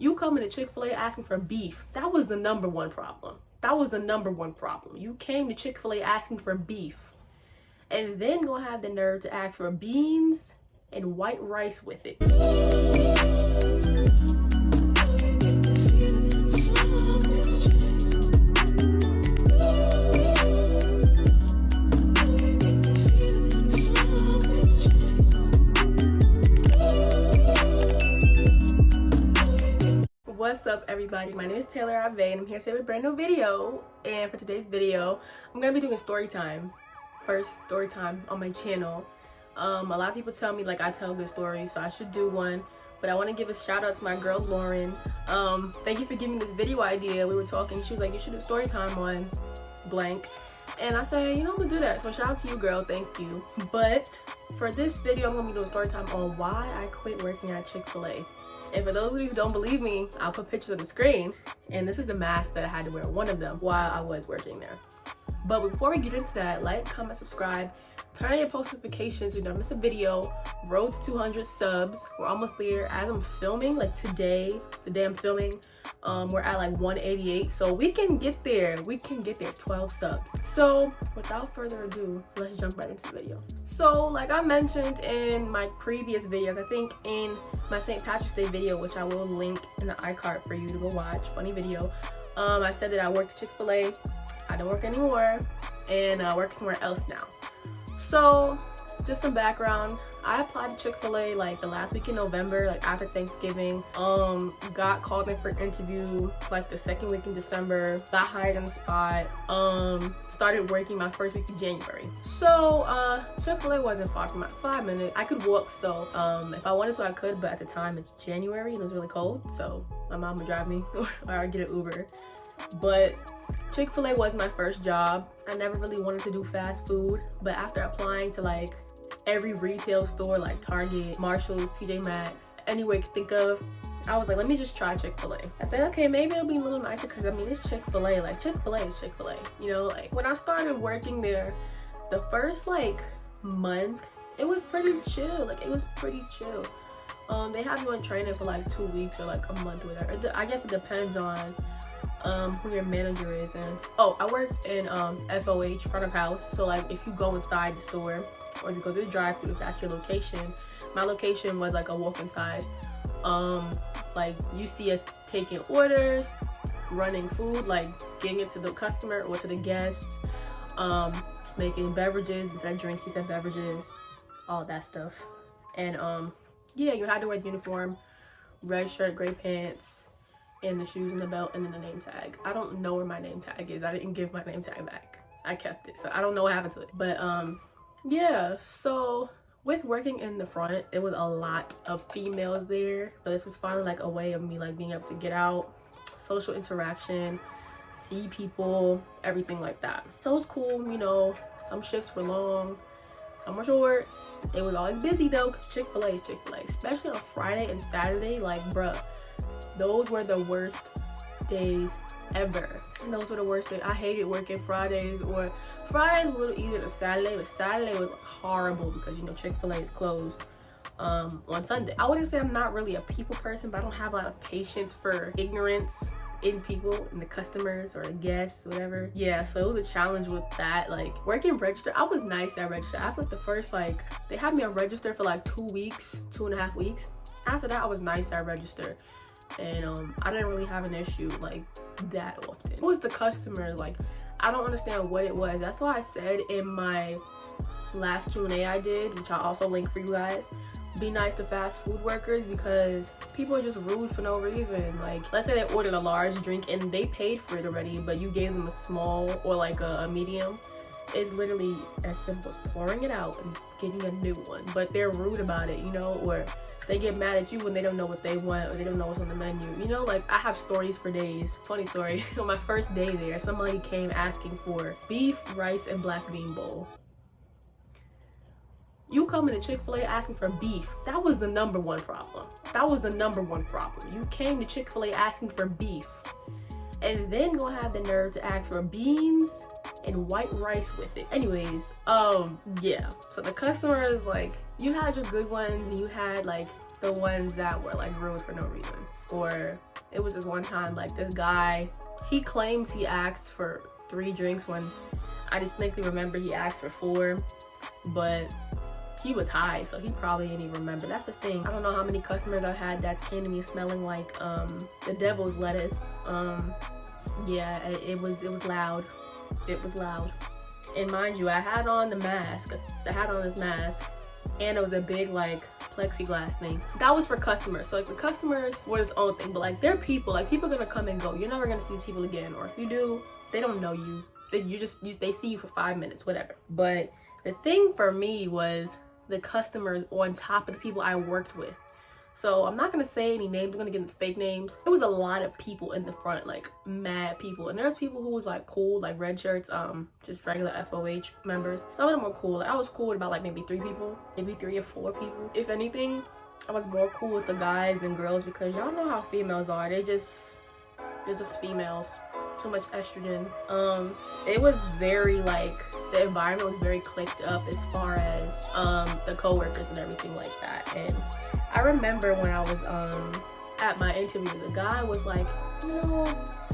You coming to Chick-fil-A asking for beef. That was the number one problem. That was the number one problem. You came to Chick-fil-A asking for beef. And then gonna have the nerve to ask for beans and white rice with it. What's up, everybody? My name is Taylor Avè and I'm here today with a brand new video. And for today's video, I'm gonna be doing a story time. First story time on my channel. A lot of people tell me like I tell good stories, so I should do one. But I want to give a shout out to my girl Lauren. Thank you for giving me this video idea. We were talking. She was like, you should do story time on blank. And I said, you know, I'm gonna do that. So shout out to you, girl. Thank you. But for this video, I'm gonna be doing story time on why I quit working at Chick-fil-A. And for those of you who don't believe me, I'll put pictures on the screen. And this is the mask that I had to wear, one of them, while I was working there. But before we get into that, like, comment, subscribe, turn on your post notifications so you don't miss a video. Road to 200 subs. We're almost there. As I'm filming, like today, the day I'm filming, we're at like 188. So we can get there. We can get there, 12 subs. So without further ado, let's jump right into the video. So like I mentioned in my previous videos, I think in my St. Patrick's Day video, which I will link in the iCard for you to go watch, funny video, I said that I worked at Chick-fil-A. I don't work anymore, and I work somewhere else now. So just some background, I applied to Chick-fil-A like the last week in November, like after Thanksgiving. Got called in for an interview like the second week in December, got hired on the spot, started working my first week in January. So Chick-fil-A wasn't far from my 5 minutes. I could walk, so if I wanted to I could, but at the time it's January and it was really cold, so my mom would drive me or I'd get an Uber. But Chick-fil-A was my first job. I never really wanted to do fast food, but after applying to like every retail store like Target, Marshalls, TJ Maxx, anywhere you could think of, I was like, let me just try Chick-fil-A. I said, okay, maybe it'll be a little nicer because I mean, it's Chick-fil-A. Like Chick-fil-A is Chick-fil-A. You know, like when I started working there, the first like month, it was pretty chill. Like it was pretty chill. They have you in training for like 2 weeks or like a month or whatever. I guess it depends on who your manager is. And I worked in FOH, front of house, so like if you go inside the store or if you go through the drive-thru, if that's your location. My location was like a walk inside. Like you see us taking orders, running food, like getting it to the customer or to the guest, making beverages instead of drinks, you said beverages, all that stuff. And yeah, you had to wear the uniform, red shirt, gray pants, and the shoes and the belt, and then the name tag. I don't know where my name tag is. I didn't give my name tag back. I kept it, so I don't know what happened to it. But yeah, so with working in the front, it was a lot of females there. So this was finally like a way of me like being able to get out, social interaction, see people, everything like that. So it was cool, you know. Some shifts were long, some were short. It was always busy though, because Chick-fil-A is Chick-fil-A. Especially on Friday and Saturday, like bruh, those were the worst days ever. And those were the worst days. I hated working Fridays, or Friday was a little easier than Saturday, but Saturday was horrible because, you know, Chick-fil-A is closed on Sunday. I wouldn't say I'm not really a people person, but I don't have a lot of patience for ignorance in people, in the customers or the guests, whatever. Yeah, so it was a challenge with that. Like working register, I was nice at register. After like the first, like they had me on register for like 2 weeks, 2.5 weeks. After that, I was nice at register. And I didn't really have an issue like that often. It was the customer, like I don't understand what it was. That's why I said in my last Q&A I did, which I'll also link for you guys, be nice to fast food workers, because people are just rude for no reason. Like let's say they ordered a large drink and they paid for it already, but you gave them a small or like a medium. It's literally as simple as pouring it out and getting a new one, but they're rude about it, you know, or they get mad at you when they don't know what they want or they don't know what's on the menu, you know. Like I have stories for days. Funny story, on my first day there, somebody came asking for beef, rice, and black bean bowl. You coming to Chick-fil-A asking for beef. That was the number one problem. That was the number one problem. You came to Chick-fil-A asking for beef. And then gonna have the nerve to ask for beans and white rice with it. Anyways, yeah. So the customers, like, you had your good ones and you had like the ones that were like rude for no reason. Or it was this one time, like, this guy, he claims he asked for 3 drinks when I distinctly remember he asked for 4, but he was high, so he probably didn't even remember. That's the thing. I don't know how many customers I've had that came to me smelling like the devil's lettuce. Yeah, it was loud. It was loud. And mind you, I had on the mask. I had on this mask, and it was a big like plexiglass thing. That was for customers. So like the customers were its own thing, but like they're people. Like people are gonna come and go. You're never gonna see these people again, or if you do, they don't know you. They see you for 5 minutes, whatever. But the thing for me was the customers on top of the people I worked with. So I'm not gonna say any names, I'm gonna give them fake names. There was a lot of people in the front, like mad people. And there's people who was like cool, like red shirts, just regular FOH members. Some of them were cool. Like, I was cool with about like maybe 3 people, maybe 3 or 4 people. If anything, I was more cool with the guys than girls because y'all know how females are. They're just females. Too much estrogen. It was very like, the environment was very clicked up as far as the co-workers and everything like that. And I remember when I was at my interview, the guy was like, you know,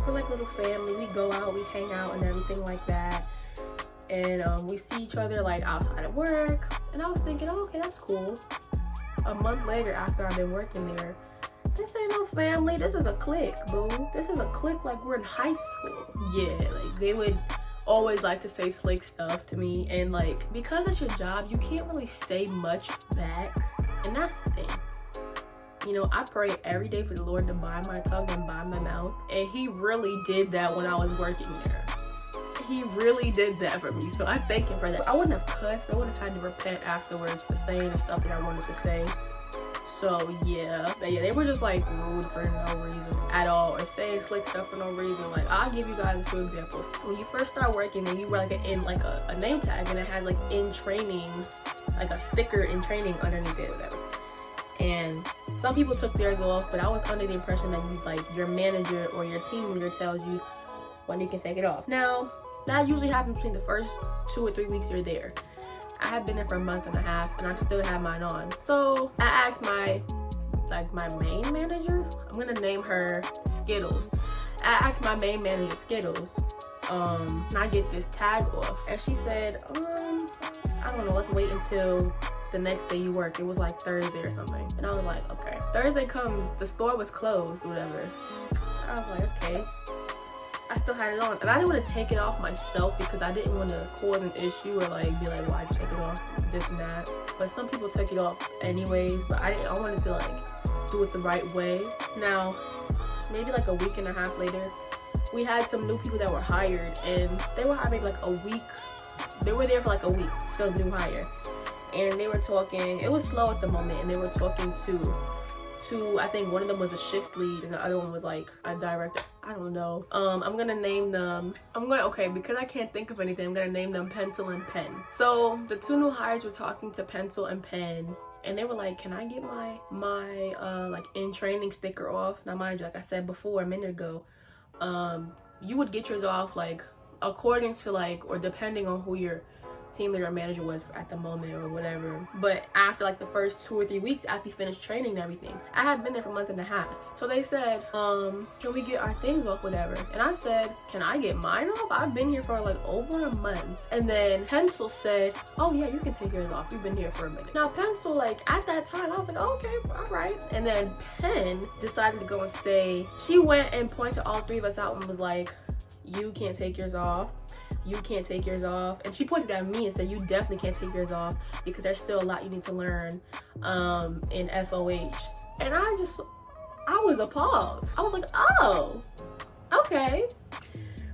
we're like a little family, we go out, we hang out and everything like that, and we see each other like outside of work. And I was thinking, oh, okay, that's cool. A month later, after I've been working there, this ain't no family, this is a clique, boo. This is a clique like we're in high school. Yeah, like they would always like to say slick stuff to me, and like because it's your job, you can't really say much back. And that's the thing. You know, I pray every day for the Lord to bind my tongue and bind my mouth, and he really did that when I was working there. He really did that for me, so I thank him for that. I wouldn't have cussed, I wouldn't have had to repent afterwards for saying the stuff that I wanted to say. So yeah, but yeah, they were just like rude for no reason at all, or saying slick stuff for no reason. Like, I'll give you guys a few examples. When you first start working and you were like a name tag, and it had like in training, like a sticker in training underneath it or whatever. And some people took theirs off, but I was under the impression that you, like, your manager or your team leader tells you when you can take it off. Now, that usually happens between the first 2 or 3 weeks you're there. I had been there for a month and a half and I still had mine on. So I asked my main manager, I'm gonna name her Skittles. I asked my main manager, Skittles, can I get this tag off? And she said, I don't know, let's wait until the next day you work. It was like Thursday or something. And I was like, okay. Thursday comes, the store was closed or whatever. I was like, okay. I still had it on, and I didn't want to take it off myself because I didn't want to cause an issue or like be like, why'd you take it off, this and that. But some people took it off anyways, but I wanted to like do it the right way. Now, maybe like a week and a half later, we had some new people that were hired, and they were having like a week. They were there for like a week, still new hire, and they were talking. It was slow at the moment, and they were talking to I think one of them was a shift lead and the other one was like a director. I don't know. I'm gonna name them. Okay, because I can't think of anything, I'm gonna name them Pencil and Pen. So the 2 new hires were talking to Pencil and Pen, and they were like, can I get my like in training sticker off? Now mind you, like I said before a minute ago, you would get yours off like according to like, or depending on who your team leader or manager was at the moment or whatever. But after like the first 2 or 3 weeks after you finished training and everything, I had been there for a month and a half. So they said, can we get our things off, whatever? And I said, can I get mine off? I've been here for like over a month. And then Pencil said, oh yeah, you can take yours off, you've been here for a minute. Now Pencil, like at that time, I was like, oh, okay, all right. And then Pen decided to go and say, she went and pointed all 3 of us out and was like, you can't take yours off, you can't take yours off. And she pointed at me and said, you definitely can't take yours off because there's still a lot you need to learn in FOH. And I was appalled. I was like, oh, okay.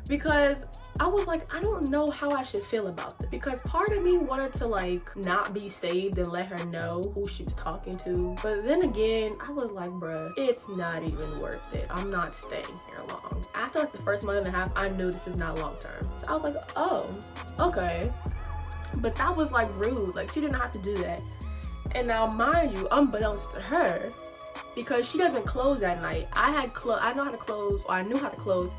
Because I was like, I don't know how I should feel about this, because part of me wanted to like not be saved and let her know who she was talking to, but then again I was like, bruh, it's not even worth it. I'm not staying here long. After like the first month and a half, I knew this is not long term. So I was like, oh, okay. But that was like rude. Like, she didn't have to do that. And now mind you, unbeknownst to her, because she doesn't close at night, I knew how to close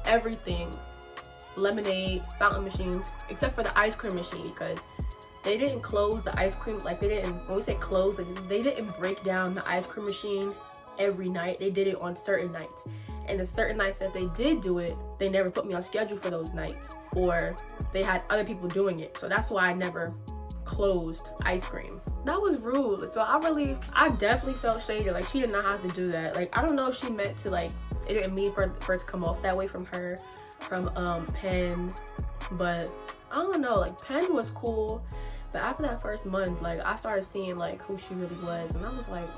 everything lemonade fountain machines, except for the ice cream machine, because they didn't close the ice cream, like they didn't, when we say close, like they didn't break down the ice cream machine every night. They did it on certain nights, and the certain nights that they did do it, they never put me on schedule for those nights, or they had other people doing it. So that's why I never closed ice cream. That was rude. So I definitely felt shaded. Like, she did not have to do that. Like, I don't know if she meant to, like, it didn't mean for it to come off that way from her, from Pen, but I don't know. Like, Pen was cool, but after that first month, like, I started seeing like who she really was, and I was like,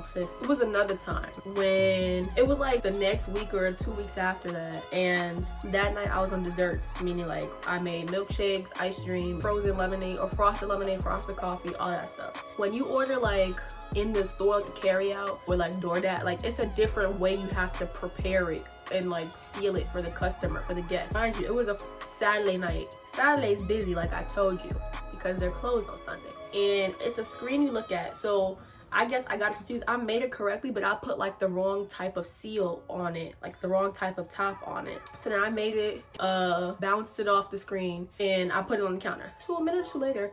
sis. It was another time when it was like the next week or 2 weeks after that, and that night I was on desserts, meaning like I made milkshakes, ice cream, frozen lemonade, or frosted lemonade, frosted coffee, all that stuff. When you order like in the store, the carry out, or like DoorDash, like it's a different way you have to prepare it and like seal it for the customer, for the guest. Mind you, it was a Saturday night. Saturday's busy, like I told you, because they're closed on Sunday, and it's a screen you look at. So I guess I got confused. I made it correctly, but I put like the wrong type of seal on it, like the wrong type of top on it. So then I made it, bounced it off the screen, and I put it on the counter. So a minute or two later,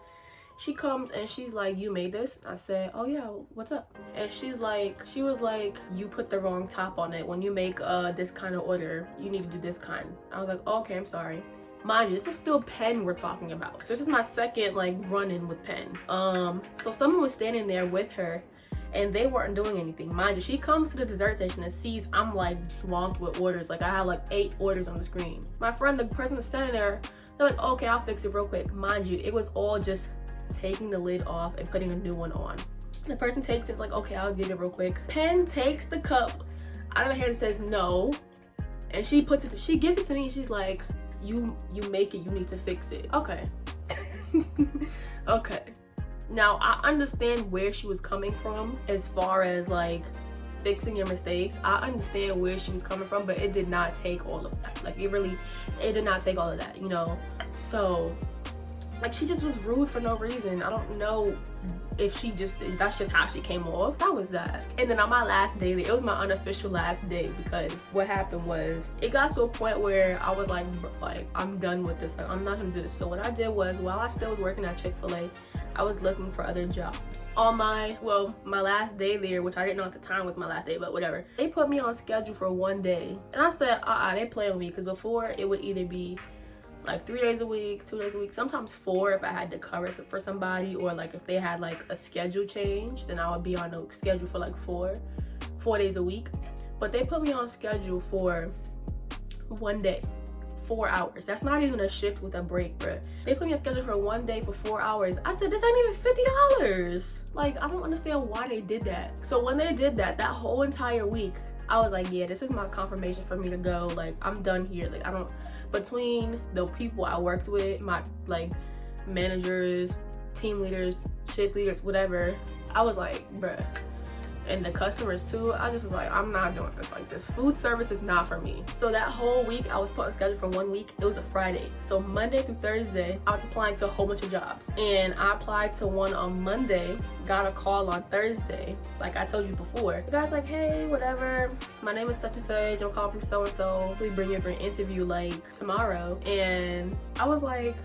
she comes and she's like, "You made this?" I said, "Oh yeah, what's up?" And she was like, "You put the wrong top on it. When you make this kind of order, you need to do this kind." I was like, oh, "Okay, I'm sorry." Mind you, this is still Pen we're talking about. So this is my second like run-in with Pen. So someone was standing there with her, and they weren't doing anything. Mind you, she comes to the dessert station and sees I'm like swamped with orders. Like I have like 8 orders on the screen. My friend, the person that's standing there, they're like, "Okay, I'll fix it real quick." Mind you, it was all just taking the lid off and putting a new one on. The person takes it, like, "Okay, I'll get it real quick." Pen takes the cup out of her hand and says no, and she gives it to me, and she's like, you make it, you need to fix it." Okay. Okay. Now I understand where she was coming from as far as like fixing your mistakes. I understand where she was coming from, but it did not take all of that. Like it did not take all of that, you know. So like, she just was rude for no reason. I don't know if that's just how she came off. That was that. And then on my last day there, it was my unofficial last day, because what happened was it got to a point where I was like I'm done with this. Like, I'm not gonna do this. So what I did was, while I still was working at Chick-fil-A, I was looking for other jobs. On my last day there, which I didn't know at the time was my last day, but whatever, they put me on schedule for 1 day, and I said, they play with me, because before it would either be like 3 days a week, 2 days a week, sometimes 4 if I had to cover for somebody, or like if they had like a schedule change, then I would be on a schedule for like 4 days a week. But they put me on schedule for 1 day, 4 hours. That's not even a shift with a break, bruh. They put me on schedule for 1 day for 4 hours. I said, this ain't even $50. Like, I don't understand why they did that. So when they did that whole entire week, I was like, yeah, this is my confirmation for me to go. Like, I'm done here. Like, between the people I worked with, my like managers, team leaders, shift leaders, whatever, I was like, bruh. And the customers too, I just was like, I'm not doing this. Like, this food service is not for me. So that whole week, I was put on schedule for 1 week. It was a Friday. So Monday through Thursday, I was applying to a whole bunch of jobs. And I applied to one on Monday, got a call on Thursday, like I told you before. The guy's like, "Hey, whatever, my name is such and such, I'm calling from so-and-so. Please bring you for an interview like tomorrow." And I was like,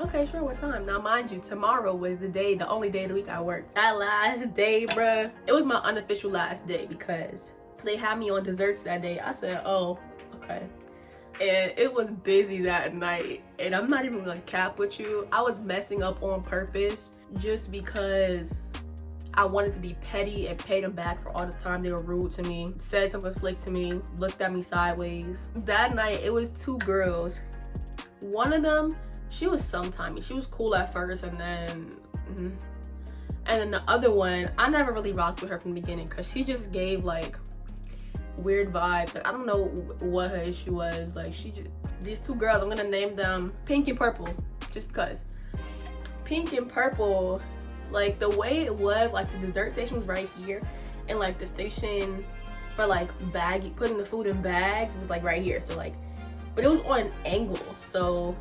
okay, sure, what time? Now, mind you, tomorrow was the only day of the week I worked. That last day, bruh, it was my unofficial last day, because they had me on desserts that day. I said, oh, okay. And it was busy that night. And I'm not even gonna cap with you, I was messing up on purpose just because I wanted to be petty and pay them back for all the time they were rude to me, said something slick to me, looked at me sideways. That night, it was 2 girls. One of them, she was sometimey. She was cool at first, and then the other one, I never really rocked with her from the beginning, because she just gave like weird vibes. Like, I don't know what her issue was. Like, these 2 girls, I'm gonna name them Pink and Purple, just because. Pink and Purple, like the way it was, like the dessert station was right here, and like the station for like putting the food in bags was like right here. So like, but it was on an angle, so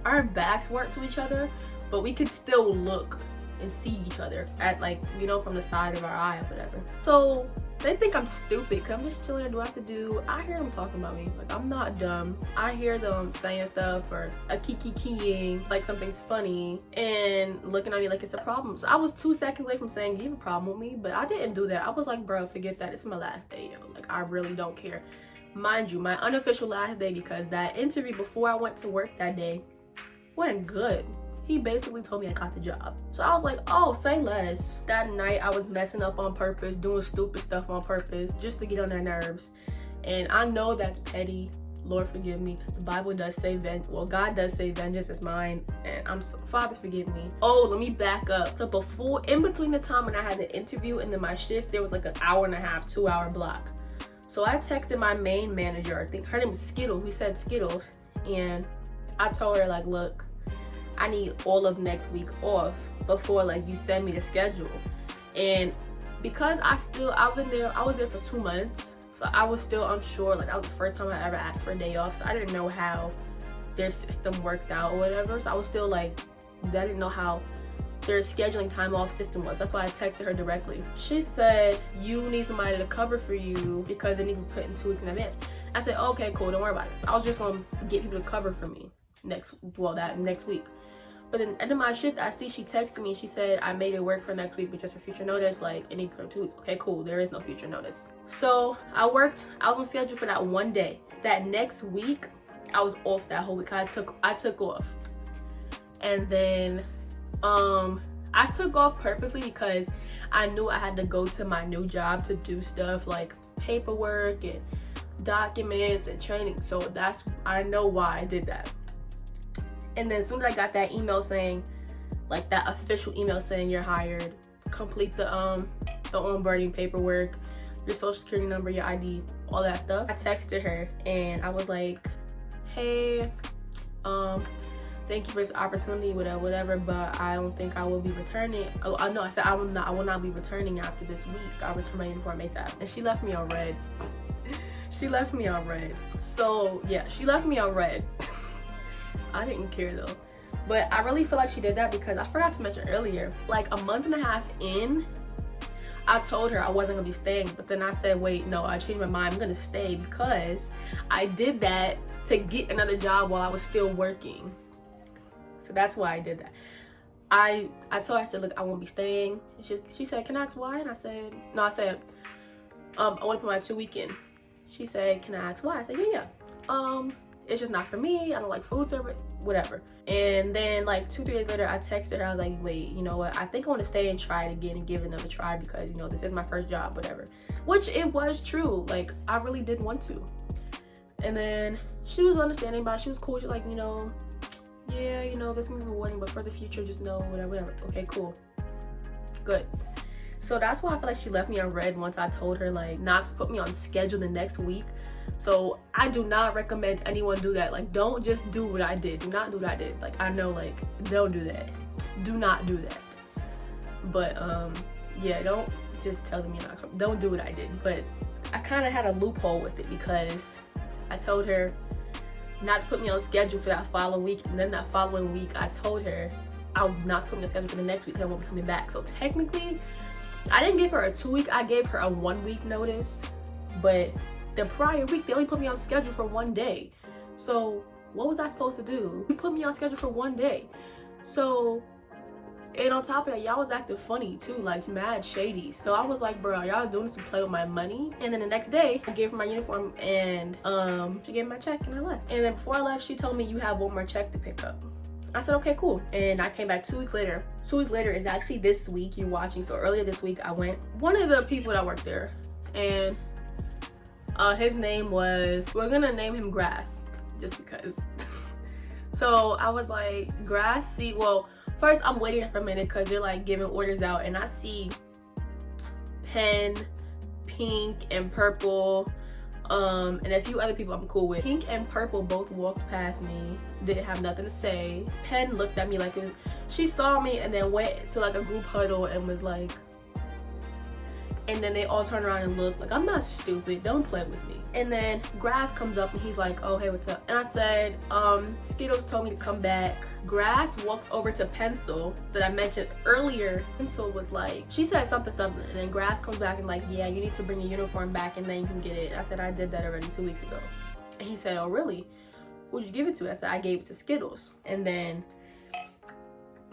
our backs weren't to each other, but we could still look and see each other at, like, you know, from the side of our eye or whatever. So They think I'm stupid because I'm just chilling. Do I have to do? I hear them talking about me. Like, I'm not dumb. I hear them saying stuff or a kiki-kiing, like something's funny, and looking at me like it's a problem. So I was 2 seconds away from saying, you have a problem with me? But I didn't do that. I was like, bro, forget that. It's my last day, yo. Like, I really don't care. Mind you, my unofficial last day, because that interview before I went to work that day went good. He basically told me I got the job. So I was like, oh, say less. That night I was messing up on purpose, doing stupid stuff on purpose just to get on their nerves. And I know that's petty. Lord forgive me. The Bible does say God does say vengeance is mine. And Father forgive me. Oh, let me back up. So in between the time when I had the interview and then my shift, there was like an hour and a half, 2-hour block. So I texted my main manager, I think her name is Skittles. We said Skittles. And I told her, like, look, I need all of next week off before, like, you send me the schedule. And because I was there for 2 months, so I was still unsure. Like, that was the first time I ever asked for a day off, so I didn't know how their system worked out or whatever. So I was still like, I didn't know how their scheduling time off system was. That's why I texted her directly. She said, you need somebody to cover for you because they need to be put in 2 weeks in advance. I said, okay, cool, don't worry about it. I was just gonna get people to cover for me next week. But then end of my shift, I see she texted me. She said, I made it work for next week, but just for future notice, like, it needs for 2 weeks. Okay, cool. There is no future notice. So I was on schedule for that one day. That next week, I was off that whole week. I took off. And then I took off purposely because I knew I had to go to my new job to do stuff like paperwork and documents and training. So I know why I did that. And then as soon as I got that email saying, like that official email saying you're hired, complete the onboarding paperwork, your social security number, your ID, all that stuff, I texted her and I was like, hey, thank you for this opportunity, whatever, but I don't think I will be returning. Oh, no, I said I will not be returning after this week. I'll return my uniform ASAP. And she left me on red. She left me on red. So yeah, she left me on red. I didn't care though. But I really feel like she did that because I forgot to mention earlier, like a month and a half in, I told her I wasn't gonna be staying, but then I said, wait, no, I changed my mind. I'm gonna stay because I did that to get another job while I was still working. So that's why I did that. I told her, I said, look, I won't be staying. She said, can I ask why? And I said, no, I said, I want to put my 2 week in. She said, can I ask why? I said, yeah. It's just not for me. I don't like food service, whatever. And then like 2-3 days later, I texted her. I was like, wait, you know what? I think I want to stay and try it again and give it another try because, you know, this is my first job, whatever. Which it was true. Like, I really did want to. And then she was understanding about it. She was cool. She's like, you know, yeah, you know, this is gonna be rewarding, but for the future, just know whatever. Okay, cool. Good. So that's why I feel like she left me on red once I told her, like, not to put me on schedule the next week. So I do not recommend anyone do that. Like, don't just do what I did. Do not do what I did. Like, I know, like, don't do that. Do not do that. But yeah, don't just tell them you're not coming. Don't do what I did. But I kind of had a loophole with it because I told her not to put me on schedule for that following week, and then that following week I told her I would not put me on schedule for the next week because I won't be coming back. So technically, I didn't give her a 2 week. I gave her a 1 week notice, but the prior week, they only put me on schedule for 1 day. So what was I supposed to do? You put me on schedule for 1 day. So, and on top of that, y'all was acting funny too, like mad shady. So I was like, bro, y'all doing this to play with my money? And then the next day, I gave her my uniform and she gave me my check and I left. And then before I left, she told me you have 1 more check to pick up. I said, okay, cool. And I came back 2 weeks later. 2 weeks later is actually this week you're watching. So earlier this week, I went. One of the people that worked there, and his name was, we're gonna name him Grass, just because. So I was like, Grass, see, well, first I'm waiting for a minute because they're like giving orders out, and I see Pen, Pink, and Purple, and a few other people I'm cool with. Pink and Purple both walked past me, didn't have nothing to say. Pen looked at me like she saw me and then went to like a group huddle and was like, And then they all turn around and look like, I'm not stupid, don't play with me. And then Grass comes up and he's like, oh, hey, what's up? And I said, Skittles told me to come back. Grass walks over to Pencil that I mentioned earlier. Pencil was like, she said something, and then Grass comes back and like, yeah, you need to bring your uniform back and then you can get it. I said, I did that already 2 weeks ago. And he said, oh, really? Who'd you give it to? I said, I gave it to Skittles. And then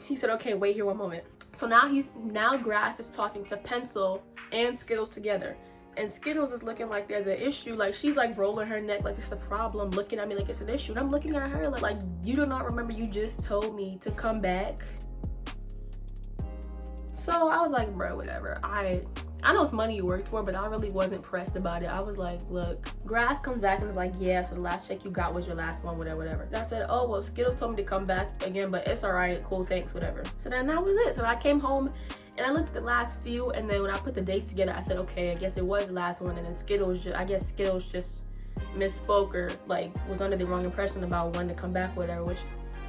he said, okay, wait here one moment. So now Grass is talking to Pencil and Skittles together. And Skittles is looking like there's an issue. Like, she's like rolling her neck like it's a problem, looking at me like it's an issue. And I'm looking at her like you do not remember you just told me to come back? So I was like, bro, whatever. I know it's money you worked for, but I really wasn't pressed about it. I was like, look, Grass comes back and was like, yeah, so the last check you got was your last one, whatever. And I said, oh, well, Skittles told me to come back again, but it's all right, cool, thanks, whatever. So then that was it. So I came home and I looked at the last few, and then when I put the dates together, I said, okay, I guess it was the last one. And then Skittles just misspoke or like was under the wrong impression about when to come back, whatever, which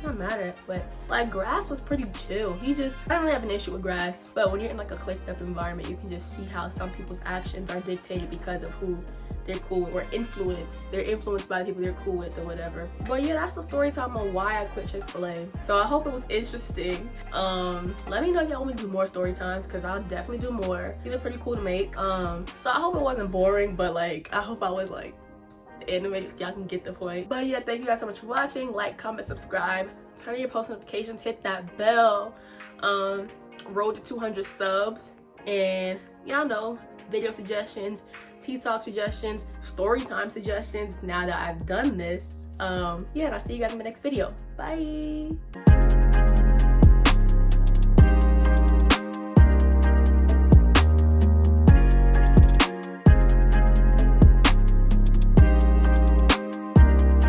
I'm not mad at. But like Grass was pretty chill. I don't really have an issue with Grass, but when you're in like a clicked up environment, you can just see how some people's actions are dictated because of who they're cool with, or they're influenced by the people they're cool with or whatever. But yeah, that's the story time on why I quit Chick-fil-A. So I hope it was interesting. Let me know if y'all want me to do more story times, because I'll definitely do more. These are pretty cool to make. So I hope it wasn't boring, but like I hope I was like animated so y'all can get the point. But yeah, thank you guys so much for watching. Like, comment, subscribe, turn on your post notifications, hit that bell. Road to 200 subs, and y'all know, video suggestions, T-Talk suggestions, story time suggestions now that I've done this. Yeah, and I'll see you guys in my next video. Bye.